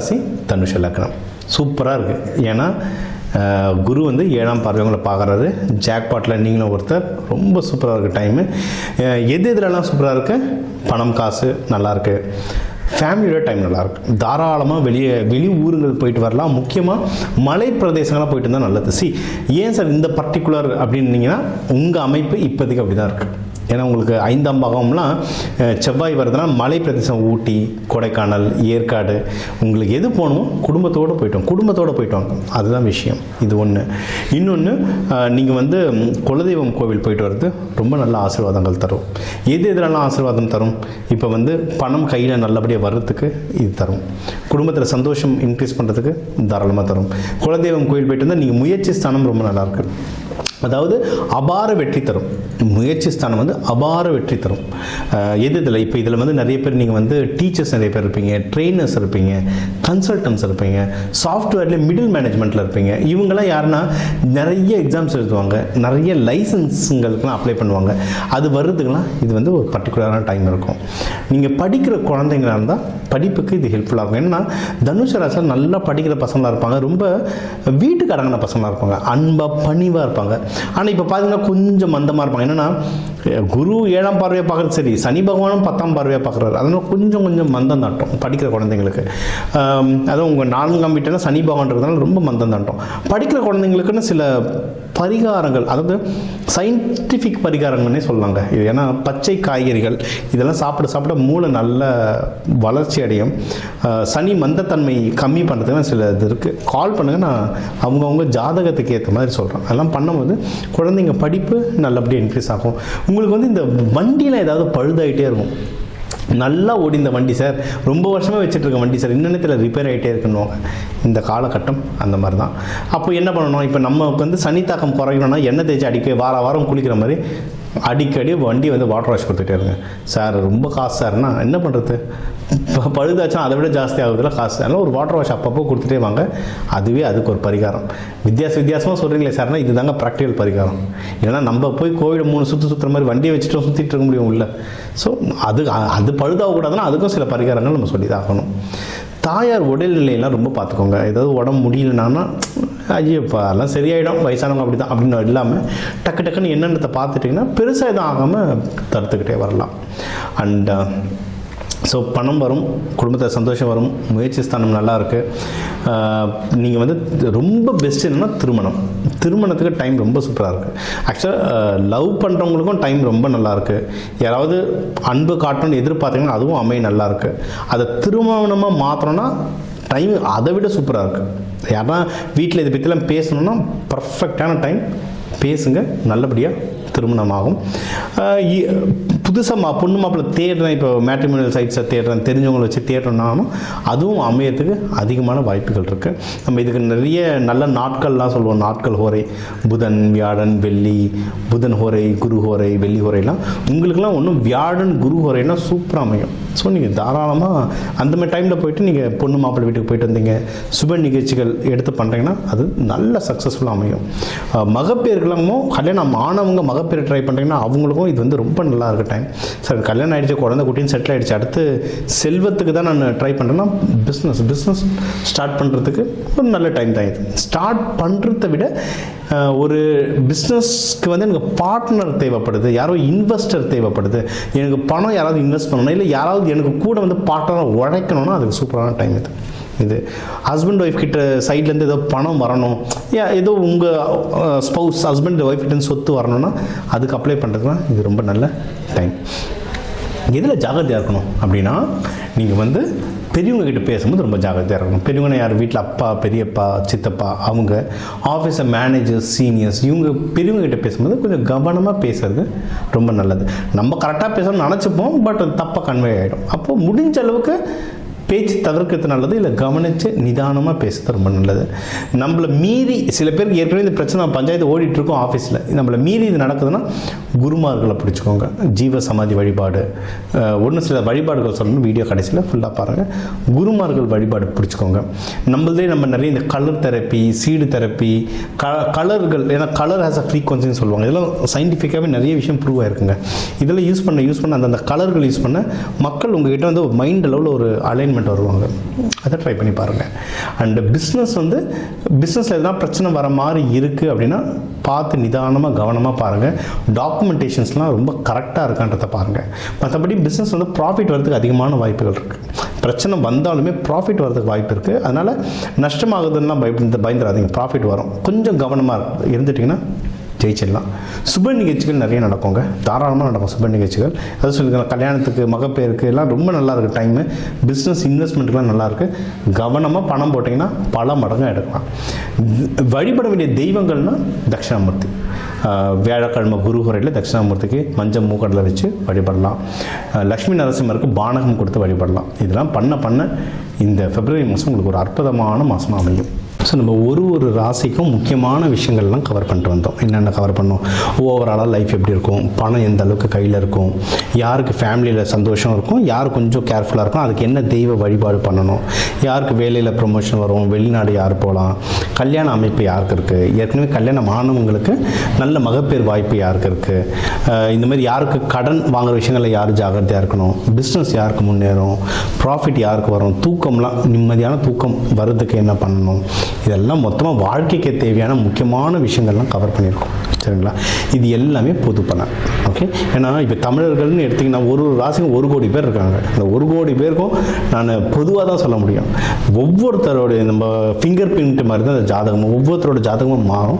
ராசி தனுஷ லக்னம். சூப்பராக இருக்குது. ஏன்னா குரு வந்து 7ஆம் பார்வையவங்களை பார்க்குறாரு. ஜாக்பாட்டில் நீங்களும் ஒருத்தர். ரொம்ப சூப்பராக இருக்குது டைமு. எது எதுலலாம் சூப்பராக இருக்குது? பணம் காசு நல்லாயிருக்கு. ஃபேமிலியோட டைம் நல்லாயிருக்கு. தாராளமாக வெளி ஊருங்கள் போயிட்டு வரலாம். முக்கியமாக மலை பிரதேசங்களாக போயிட்டு இருந்தால் நல்லது. ஏன் சார் இந்த பர்டிகுலர் அப்படின்னீங்கன்னா உங்கள் அமைப்பு இப்போதைக்கு அப்படி தான் இருக்குது. ஏன்னா உங்களுக்கு 5ஆம் பாகம்லாம் செவ்வாய் வருதுன்னா மலை பிரதேசம், ஊட்டி, கொடைக்கானல், ஏற்காடு, உங்களுக்கு எது போகணுமோ குடும்பத்தோடு போயிட்டு வாங்க. அதுதான் விஷயம். இது ஒன்று. இன்னொன்று, நீங்கள் வந்து குலதெய்வம் கோவில் போயிட்டு வர்றது ரொம்ப நல்ல ஆசீர்வாதங்கள் தரும். எது எதுலாம் ஆசீர்வாதம் தரும்? இப்போ வந்து பணம் கையில் நல்லபடியாக வர்றதுக்கு இது தரும். குடும்பத்தில் சந்தோஷம் இன்க்ரீஸ் பண்ணுறதுக்கு தாராளமாக தரும். குலதெய்வம் கோவில் போயிட்டு இருந்தால் நீங்கள் முயற்சி ஸ்தானம் ரொம்ப நல்லாயிருக்கு. அதாவது அபார வெற்றி தரும். முயற்சி ஸ்தானம் வந்து அபார வெற்றி தரும். இதில் இப்போ இதில் வந்து நிறைய பேர் நீங்கள் வந்து டீச்சர்ஸ் நிறைய பேர் இருப்பீங்க, ட்ரெயினர்ஸ் இருப்பீங்க, கன்சல்டன்ட்ஸ் இருப்பீங்க, சாஃப்ட்வேர்லேயே மிடில் மேனேஜ்மெண்ட்டில் இருப்பீங்க. இவங்கெல்லாம் யாருன்னா நிறைய எக்ஸாம்ஸ் எழுதுவாங்க, நிறைய லைசன்ஸுங்களுக்குலாம் அப்ளை பண்ணுவாங்க. அது வர்றதுக்கெலாம் இது வந்து ஒரு பர்டிகுலரான டைம் இருக்கும். நீங்கள் படிக்கிற குழந்தைங்களாக இருந்தால் படிப்புக்கு இது ஹெல்ப்ஃபுல்லாக இருக்கும். ஏன்னா தனுஷ ராசியில் நல்லா படிக்கிற பசங்களாக இருப்பாங்க. ரொம்ப வீட்டுக்கு அடங்கின பசங்களாக இருப்பாங்க. அன்பாக பணிவாக இருப்பாங்க. ஆனால் இப்போ பார்த்தீங்கன்னா கொஞ்சம் மந்தமாக இருப்பாங்க. என்னென்னா குரு 7ஆம் பார்வையாக பார்க்குறது சரி, சனி பகவானும் 10ஆம் பார்வையாக பார்க்குறாரு. அதனால் கொஞ்சம் மந்தம் தாட்டம் படிக்கிற குழந்தைங்களுக்கு. அதுவும் உங்கள் 4ஆம் வீட்டுனா சனி பகவான்றதுனால ரொம்ப மந்தம் தாட்டம். படிக்கிற குழந்தைங்களுக்குன்னு சில பரிகாரங்கள், அதாவது சயின்டிஃபிக் பரிகாரங்கள்னே சொல்லலாங்க இது. ஏன்னா பச்சை காய்கறிகள் இதெல்லாம் சாப்பிட மூளை நல்ல வளர்ச்சி அடையும். சனி மந்தத்தன்மை கம்மி பண்ணுறதுக்கு சில இது இருக்குது. கால் பண்ணுங்கள், நான் அவங்கவுங்க ஜாதகத்துக்கு ஏற்ற மாதிரி சொல்கிறேன். அதெல்லாம் பண்ணும்போது குழந்தைங்க படிப்பு நல்லபடியாக இன்க்ரீஸ் ஆகும். உங்களுக்கு வந்து இந்த வண்டியில் ஏதாவது பழுதாகிட்டே இருக்கும். நல்லா ஓடி இந்த வண்டி சார், ரொம்ப வருஷமாக வச்சுட்ருக்க வண்டி சார், இன்னத்தில் ரிப்பேர் ஆகிட்டே இருக்குன்னுவாங்க. இந்த காலகட்டம் அந்த மாதிரி தான். அப்போ என்ன பண்ணணும்? இப்போ நமக்கு வந்து சனி தாக்கம் குறைக்கணும்னா எண்ணெய் தேய்ச்சி அடிக்க வாரம் குளிக்கிற மாதிரி அடிக்கடி வண்டி வந்து வாட்டர் வாஷ் கொடுத்துட்டே இருங்க. சார் ரொம்ப காசு சார்னா என்ன பண்ணுறது? பழுதாச்சும் அதை விட ஜாஸ்தி ஆகுதுல காசு. அதனால் ஒரு வாட்டர் வாஷ் அப்பப்போ கொடுத்துட்டே வாங்க. அதுக்கு ஒரு பரிகாரம். வித்தியாசமாக சொல்கிறீங்களே சார்னா இது தாங்க ப்ராக்டிக்கல் பரிகாரம். இல்லைனா நம்ம போய் கோவிலை 3 சுற்றுற மாதிரி வண்டியை வச்சுட்டு சுற்றிட்டு இருக்க முடியும் இல்லை. ஸோ அது பழுதாகக்கூடாதுன்னா அதுக்கும் சில பரிகாரங்கள் நம்ம சொல்லி தான் ஆகணும். தாயார் உடல்நிலையெல்லாம் ரொம்ப பார்த்துக்கோங்க. ஏதாவது உடம்பு முடியலன்னா ஐயோப்பா அதெல்லாம் சரியாயிடும், வயசானவங்க அப்படி தான் அப்படின்னு இல்லாமல் டக்குன்னு என்னென்னத்தை பார்த்துட்டிங்கன்னா பெருசாக எதுவும் ஆகாமல் தடுத்துக்கிட்டே வரலாம். அண்ட் ஸோ பணம் வரும், குடும்பத்தில் சந்தோஷம் வரும், முயற்சி ஸ்தானம் நல்லாயிருக்கு. நீங்கள் வந்து ரொம்ப பெஸ்ட் என்னென்னா திருமணத்துக்கு டைம் ரொம்ப சூப்பராக இருக்குது. ஆக்சுவலாக லவ் பண்ணுறவங்களுக்கும் டைம் ரொம்ப நல்லாயிருக்கு. யாராவது அன்பு காட்டணும்னு எதிர்பார்த்தீங்கன்னா அதுவும் அமைய நல்லாயிருக்கு. அதை திருமணமாக மாற்றணும்னா டைம் அதை விட சூப்பராக இருக்குது. யாரா வீட்டில் இதை பற்றிலாம் பேசணுன்னா பர்ஃபெக்டான டைம். பேசுங்க, நல்லபடியாக திருமணமாகும். புதுசாக பொண்ணு மாப்பிள்ளை தேடுறேன், இப்போ மேட்ரிமோனியல் சைட்ஸை தேடுறேன், தெரிஞ்சவங்களை வச்சு தேடுறோம்னாலும் அதுவும் அமையத்துக்கு அதிகமான வாய்ப்புகள் இருக்குது. நம்ம இதுக்கு நிறைய நல்ல நாட்கள்லாம் சொல்லுவோம். நாட்கள் ஹோரை, புதன், வியாழன், வெள்ளி, புதன் ஹோரை, குரு ஹோரை, வெள்ளி ஹோரைலாம். உங்களுக்கெல்லாம் ஒன்றும் வியாழன் குரு ஹோரைனா சூப்பராக அமையும். ஸோ நீங்கள் தாராளமாக அந்த மாதிரி டைமில் போய்ட்டு நீங்கள் பொண்ணு மாப்பிள்ளை வீட்டுக்கு போயிட்டு வந்தீங்க, சுப நிகழ்ச்சிகள் எடுத்து பண்ணுறீங்கன்னா அது நல்ல சக்ஸஸ்ஃபுல்லாக அமையும். மகப்பேறுகளும் கல்யாணம் ஆனவங்க மகப்பேறு ட்ரை பண்ணுறீங்கன்னா அவங்களுக்கும் இது வந்து ரொம்ப நல்லா இருக்க டைம். சார் கல்யாணம் ஆகிடுச்சு, குழந்தை குட்டின்னு செட்டில் ஆகிடுச்சு, அடுத்து செல்வத்துக்கு தான் நான் ட்ரை பண்ணுறேன்னா பிஸ்னஸ் ஸ்டார்ட் பண்ணுறதுக்கு ஒரு நல்ல டைம் தான் இது. ஸ்டார்ட் பண்ணுறதை விட ஒரு பிஸ்னஸ்க்கு வந்து எனக்கு பார்ட்னர் தேவைப்படுது, யாரோ இன்வெஸ்டர் தேவைப்படுது, எனக்கு பணம் யாராவது இன்வெஸ்ட் பண்ணணும், இல்லை யாராவது எனக்கு கூட வந்து பார்ட்னராக உழைக்கணும்னா அதுக்கு சூப்பரான டைம் இது. ஹஸ்பண்ட் ஒய்ஃப் கிட்ட சைட்லேருந்து ஏதோ பணம் வரணும், ஏதோ உங்கள் ஸ்பௌஸ் ஹஸ்பண்ட் ஒய்ஃப் கிட்ட சொத்து வரணும்னா அதுக்கு அப்ளை பண்ணுறதுனா இது ரொம்ப நல்ல டைம். எதில் ஜாகிரதையாக இருக்கணும் அப்படின்னா, நீங்கள் வந்து பெரியவங்க கிட்ட பேசும்போது ரொம்ப ஜாகிரதையாக இருக்கணும். பெரியவங்கன்னா யார்? வீட்டில் அப்பா, பெரியப்பா, சித்தப்பா, அவங்க ஆஃபீஸில் மேனேஜர்ஸ், சீனியர்ஸ், இவங்க பெரியவங்க கிட்ட பேசும்போது கொஞ்சம் கவனமாக பேசுறது ரொம்ப நல்லது. நம்ம கரெக்டாக பேசணும்னு நினச்சிப்போம், பட் அது தப்பாக கன்வே ஆகிடும். அப்போது முடிஞ்ச அளவுக்கு பேச்சு தவிர்க்கிறது நல்லது, இல்லை கவனித்து நிதானமாக பேசுறது ரொம்ப நல்லது. நம்மளை மீறி சில பேருக்கு ஏற்கனவே இந்த பிரச்சனை பஞ்சாயத்து ஓடிட்டுருக்கோம் ஆஃபீஸில், நம்மளை மீறி இது நடக்குதுன்னா குருமார்களை பிடிச்சிக்கோங்க. ஜீவ சமாதி வழிபாடு, ஒன்று சில வழிபாடுகள் சொல்லணும், வீடியோ கடைசியில் ஃபுல்லாக பாருங்கள். குருமார்கள் வழிபாடு பிடிச்சிக்கோங்க. நம்மளதே நம்ம நிறைய இந்த கலர் தெரப்பி, சீடு தெரப்பி, கலர்கள், ஏன்னா கலர் ஹேஸ் அ ஃப்ரீக்வன்சின்னு சொல்லுவாங்க. இதெல்லாம் சயின்டிஃபிக்காகவே நிறைய விஷயம் ப்ரூவ் ஆயிருக்குங்க. இதெல்லாம் யூஸ் பண்ண அந்தந்த கலர்கள் யூஸ் பண்ண மக்கள் உங்ககிட்ட வந்து மைண்ட் அளவில் ஒரு அலைன்மெண்ட் அலைன்மெண்ட் வருவாங்க. அதை ட்ரை பண்ணி பாருங்கள். அண்டு பிஸ்னஸில் எதனா பிரச்சனை வர மாதிரி இருக்குது அப்படின்னா பார்த்து நிதானமாக கவனமாக பாருங்கள். டாக்குமெண்டேஷன்ஸ்லாம் ரொம்ப கரெக்டாக இருக்கான்றதை பாருங்கள். மற்றபடி பிஸ்னஸ் வந்து ப்ராஃபிட் வரதுக்கு அதிகமான வாய்ப்புகள் இருக்குது. பிரச்சனை வந்தாலுமே ப்ராஃபிட் வரதுக்கு வாய்ப்பு இருக்குது. அதனால் நஷ்டமாகுதுன்னா பயந்துடாதீங்க, ப்ராஃபிட் வரும். கொஞ்சம் கவனமாக இருந்துட்டிங்கன்னா ஜெயிச்சிடலாம். சுப நிகழ்ச்சிகள் நிறைய நடக்குங்க, தாராளமாக நடக்கும் சுப நிகழ்ச்சிகள். அதாவது சொல்லிக்கலாம், கல்யாணத்துக்கு மகப்பேருக்கு எல்லாம் ரொம்ப நல்லா இருக்குது டைமு. பிஸ்னஸ் இன்வெஸ்ட்மெண்ட்டுக்கெலாம் நல்லாயிருக்கு. கவனமாக பணம் போட்டிங்கன்னா பல மடங்காக எடுக்கலாம். வழிபட வேண்டிய தெய்வங்கள்னால் தட்சிணாமூர்த்தி. வியாழக்கிழமை குருஹுரையில் தட்சிணாமூர்த்திக்கு மஞ்சள் மூக்கடலை வச்சு வழிபடலாம். லக்ஷ்மி நரசிம்மருக்கு பானகம் கொடுத்து வழிபடலாம். இதெல்லாம் பண்ண இந்த பிப்ரவரி மாதம் உங்களுக்கு ஒரு அற்புதமான மாதமாக அமையும். ஸோ நம்ம ஒரு ராசிக்கும் முக்கியமான விஷயங்கள்லாம் கவர் பண்ணிட்டு வந்தோம். என்னென்ன கவர் பண்ணோம், ஓவராலாக லைஃப் எப்படி இருக்கும், பணம் எந்த அளவுக்கு கையில் இருக்கும், யாருக்கு ஃபேமிலியில் சந்தோஷம் இருக்கும், யார் கொஞ்சம் கேர்ஃபுல்லாக இருக்கும், அதுக்கு என்ன தெய்வ வழிபாடு பண்ணணும், யாருக்கு வேலையில் ப்ரொமோஷன் வரும், வெளிநாடு யார் போகலாம், கல்யாண அமைப்பு யாருக்கு இருக்குது, ஏற்கனவே கல்யாணம் ஆனவங்களுக்கு நல்ல மகப்பேறு வாய்ப்பு யாருக்கு இருக்குது, இந்த மாதிரி யாருக்கு கடன் வாங்குகிற விஷயங்களில் யார் ஜாகிரதையாக இருக்கணும், பிஸ்னஸ் யாருக்கு முன்னேறும், ப்ராஃபிட் யாருக்கு வரும், தூக்கம்லாம் நிம்மதியான தூக்கம் வருதுக்கு என்ன பண்ணணும், இதெல்லாம் மொத்தமாக வாழ்க்கைக்கு தேவையான முக்கியமான விஷயங்கள்லாம் கவர் பண்ணியிருக்கோம். சரிங்களா? இது எல்லாமே பொது பலன். ஓகே. ஏன்னா இப்போ தமிழர்கள்னு எடுத்திங்கன்னா ஒரு ராசிக்கும் 1 கோடி பேர் இருக்காங்க. அந்த 1 கோடி பேருக்கும் நான் பொதுவாக தான் சொல்ல முடியும். ஒவ்வொருத்தரோடைய நம்ம ஃபிங்கர் பிரிண்ட் மாதிரி தான் அந்த ஜாதகமும் ஒவ்வொருத்தரோட ஜாதகமும் மாறும்.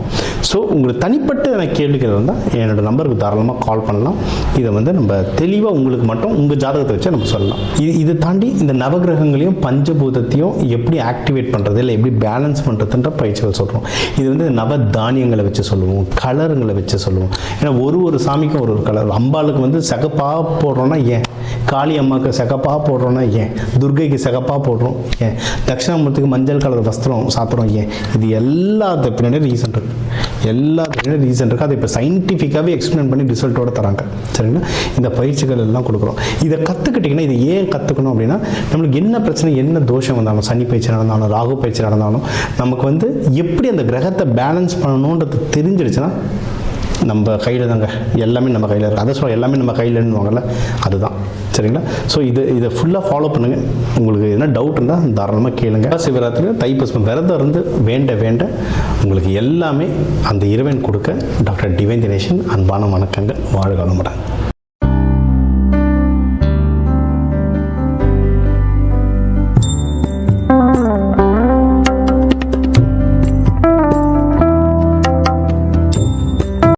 ஸோ உங்களுக்கு தனிப்பட்ட கேள்விகள் இருந்தால் என்னோடய நம்பருக்கு தாராளமாக கால் பண்ணலாம். இதை நம்ம தெளிவாக உங்களுக்கு மட்டும் உங்கள் ஜாதகத்தை வச்சு நம்ம சொல்லலாம். இதை தாண்டி இந்த நவகிரகங்களையும் பஞ்சபூதத்தையும் எப்படி ஆக்டிவேட் பண்ணுறது, இல்லை எப்படி பேலன்ஸ் பண்ணுறதுன்ற பயிற்சிகள் சொல்கிறோம். இது நவ தானியங்களை வச்சு சொல்லுவோம், கலருங்களை வச்சு சொல்லுவோம். ஏன்னா ஒரு சாமிக்கும் ஒரு கலர். அம்பாளுக்கு சிகப்பாக போடுறோன்னா ஏன், காளி அம்மாவுக்கு சிகப்பாக போடுறோன்னா ஏன், துர்கைக்கு சிகப்பாக போடுறோம் ஏன், தட்சிணாமூர்த்திக்கு மஞ்சள் கலர் வஸ்திரம் சாப்பிட்றோம் ஏன், இது எல்லாத்து பின்னாடி ரீசன் இருக்குது. அதை இப்போ சயின்டிஃபிக்காகவே எக்ஸ்பிளைன் பண்ணி ரிசல்ட்டோட தராங்க. சரிங்களா? இந்த பயிற்சிகள் எல்லாம் கொடுக்குறோம். இதை கற்றுக்கிட்டிங்கன்னா, இது ஏன் கற்றுக்கணும் அப்படின்னா, நம்மளுக்கு என்ன பிரச்சனை, என்ன தோஷம் வந்தாலும், சனி பயிற்சி நடந்தாலும், ராகு பயிற்சி நடந்தாலும், நமக்கு எப்படி அந்த கிரகத்தை பேலன்ஸ் பண்ணணுன்றது தெரிஞ்சிடுச்சுன்னா நம்ம கையில் தாங்க, எல்லாமே நம்ம கையில் இருக்குது. அதை சொல்ல எல்லாமே நம்ம கையில்னுவாங்கல்ல, அதுதான். சரிங்களா? ஸோ இதை ஃபுல்லாக ஃபாலோ பண்ணுங்கள். உங்களுக்கு என்ன டவுட் இருந்தால் தாராளமாக கேளுங்க. சிவராத்திரி தைப்பூசம் விரதம் இருந்து வேண்ட உங்களுக்கு எல்லாமே அந்த இறைவன் கொடுக்க டாக்டர் டிவைன் தினேஷன் அன்பான வணக்கங்கள். வாழ்க வளமுடன்.